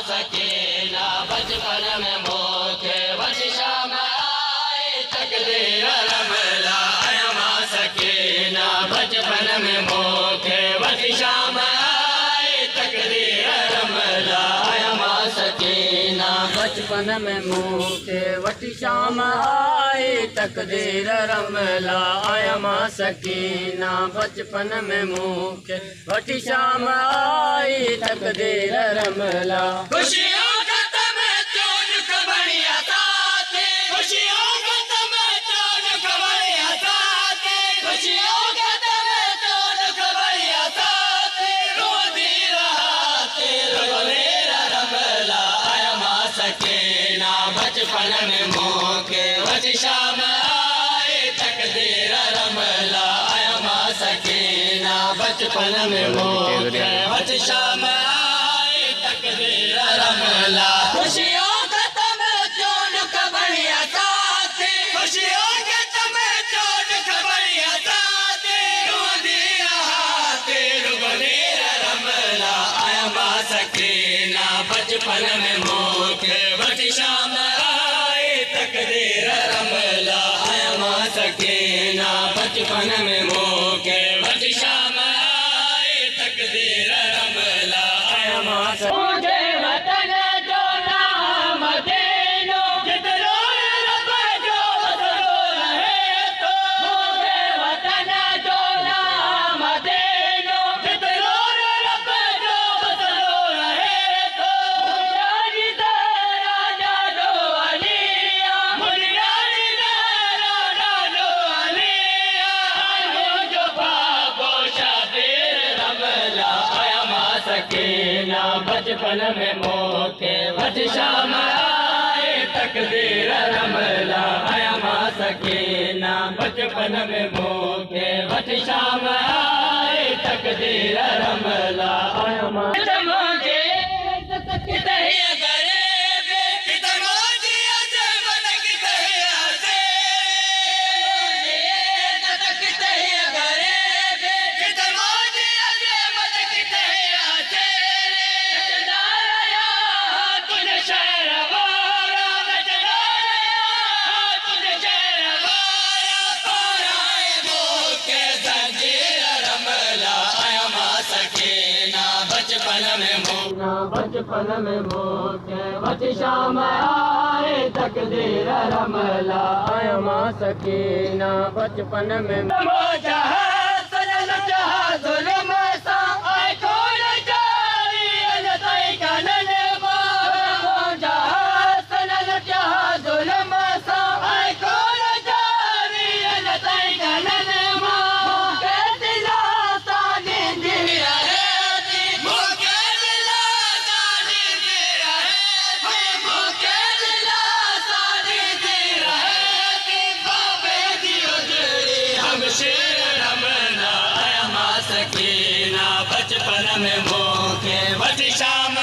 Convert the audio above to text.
सकीना बचपन में मोखे वठी शाम आए तकदीर रमला अयमा सकीना बचपन में मोखे वठी शाम आए तकदीर रमला अयमा सकीना बचपन में मोखे वठी शाम आए तकदीर रमला अयमा सकीना बचपन में मोखे वठी शाम आए तकदीर रमला खुशियों का तुम्हें चोन खबरिया साथे खुशियों का तुम्हें चोन खबरिया साथे खुशियों का तुम्हें चोन खबरिया साथे रोती रहाते रोलेरा रमला अयमा सकीना बचपन में मोखे वठी शाम आए तकदीर रमला अयमा सकीना बचपन में मोखे वठी शाम आए तकदीर रमला खुशियों का तुम्हें चोन खबरिया साथे खुशियों का तुम्हें चोन खबरिया साथे रोती रहाते रोलेरा रमला अयमा सकीना बचपन में मोखे वठी शाम आए तकदीर रमला अयमा सकीना बचपन में मोखे वठी शाम आए तकदीर रमला अयमा मुझे वतन जो नाम देनो जितनो रब जो वतनो रहे तो मुझे वतन जो नाम देनो जितनो रब जो वतनो रहे तो मुरारी राजा दो अलिया मुरारी राजा दो अलिया जो बाबो शाबीर रमला अयमा सकीना बचपन में मोखे वठी शाम आए तकदीर रमला अयमा सकीना बचपन में मोखे वठी शाम आए तकदीर रमला अयमा मुझे कितहिया गरीबे कितमोजी अजमत कितहिया से मुझे कितहिया गरीबे कितमोजी अजमत कितहिया से नचनाया तुझे शहर वाला नचनाया तुझे शहर वाला पाराए मोखे जंजीर रमला अयमा सकीना बचपन में मोखे वठी शाम आए तकदीर रमला अयमा सकीना बचपन में मोजा सजन जहा जुल्म सा आए खोल जारी अलताई कानन मोजा सजन जहा जुल्म सा आए खोल जारी अलताई कानन मोके दिला तानी दी रहे मोके दिला तानी दी रहे मोके दिला तानी दी रहे बाबे दियो जड़ी हम शेर रमला अयमा सकीना बचपन में मोखे वठी शाम